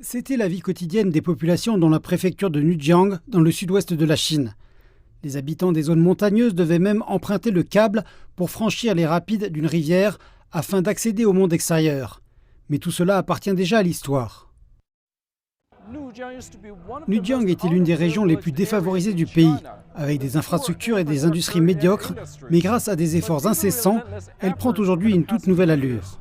C'était la vie quotidienne des populations dans la préfecture de Nujiang, dans le sud-ouest de la Chine. Les habitants des zones montagneuses devaient même emprunter le câble pour franchir les rapides d'une rivière afin d'accéder au monde extérieur. Mais tout cela appartient déjà à l'histoire. Nujiang était l'une des régions les plus défavorisées du pays, avec des infrastructures et des industries médiocres, mais grâce à des efforts incessants, elle prend aujourd'hui une toute nouvelle allure.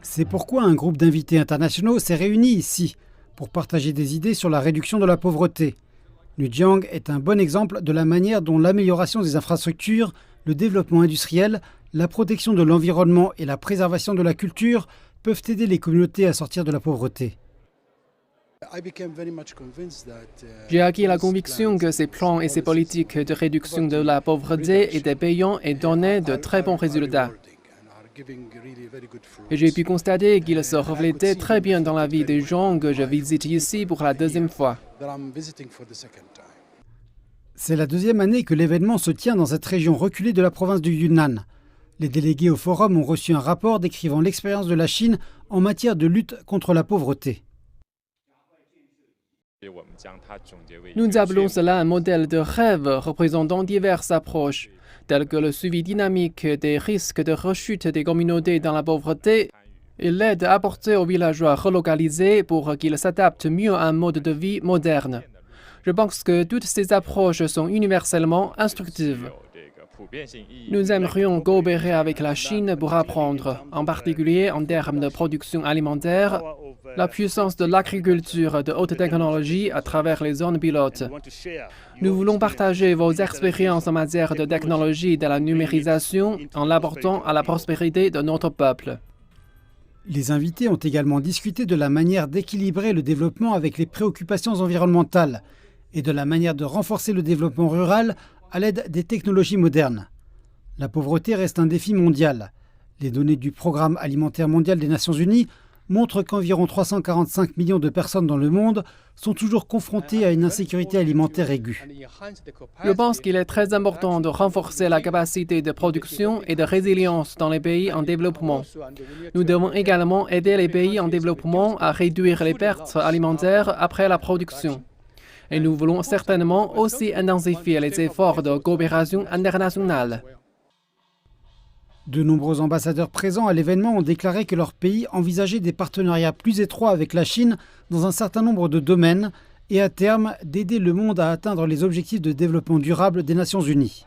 C'est pourquoi un groupe d'invités internationaux s'est réuni ici, pour partager des idées sur la réduction de la pauvreté. Nujiang est un bon exemple de la manière dont l'amélioration des infrastructures, le développement industriel, la protection de l'environnement et la préservation de la culture peuvent aider les communautés à sortir de la pauvreté. J'ai acquis la conviction que ces plans et ces politiques de réduction de la pauvreté étaient payants et donnaient de très bons résultats. Et j'ai pu constater qu'ils se reflétaient très bien dans la vie des gens que je visite ici pour la deuxième fois. C'est la deuxième année que l'événement se tient dans cette région reculée de la province du Yunnan. Les délégués au forum ont reçu un rapport décrivant l'expérience de la Chine en matière de lutte contre la pauvreté. Nous appelons cela un modèle de rêve représentant diverses approches, telles que le suivi dynamique des risques de rechute des communautés dans la pauvreté et l'aide apportée aux villageois relocalisés pour qu'ils s'adaptent mieux à un mode de vie moderne. Je pense que toutes ces approches sont universellement instructives. Nous aimerions coopérer avec la Chine pour apprendre, en particulier en termes de production alimentaire, la puissance de l'agriculture de haute technologie à travers les zones pilotes. Nous voulons partager vos expériences en matière de technologie et de la numérisation en l'apportant à la prospérité de notre peuple. Les invités ont également discuté de la manière d'équilibrer le développement avec les préoccupations environnementales et de la manière de renforcer le développement rural à l'aide des technologies modernes. La pauvreté reste un défi mondial. Les données du Programme alimentaire mondial des Nations Unies montrent qu'environ 345 millions de personnes dans le monde sont toujours confrontées à une insécurité alimentaire aiguë. Je pense qu'il est très important de renforcer la capacité de production et de résilience dans les pays en développement. Nous devons également aider les pays en développement à réduire les pertes alimentaires après la production. Et nous voulons certainement aussi intensifier les efforts de coopération internationale. De nombreux ambassadeurs présents à l'événement ont déclaré que leur pays envisageait des partenariats plus étroits avec la Chine dans un certain nombre de domaines et à terme d'aider le monde à atteindre les objectifs de développement durable des Nations Unies.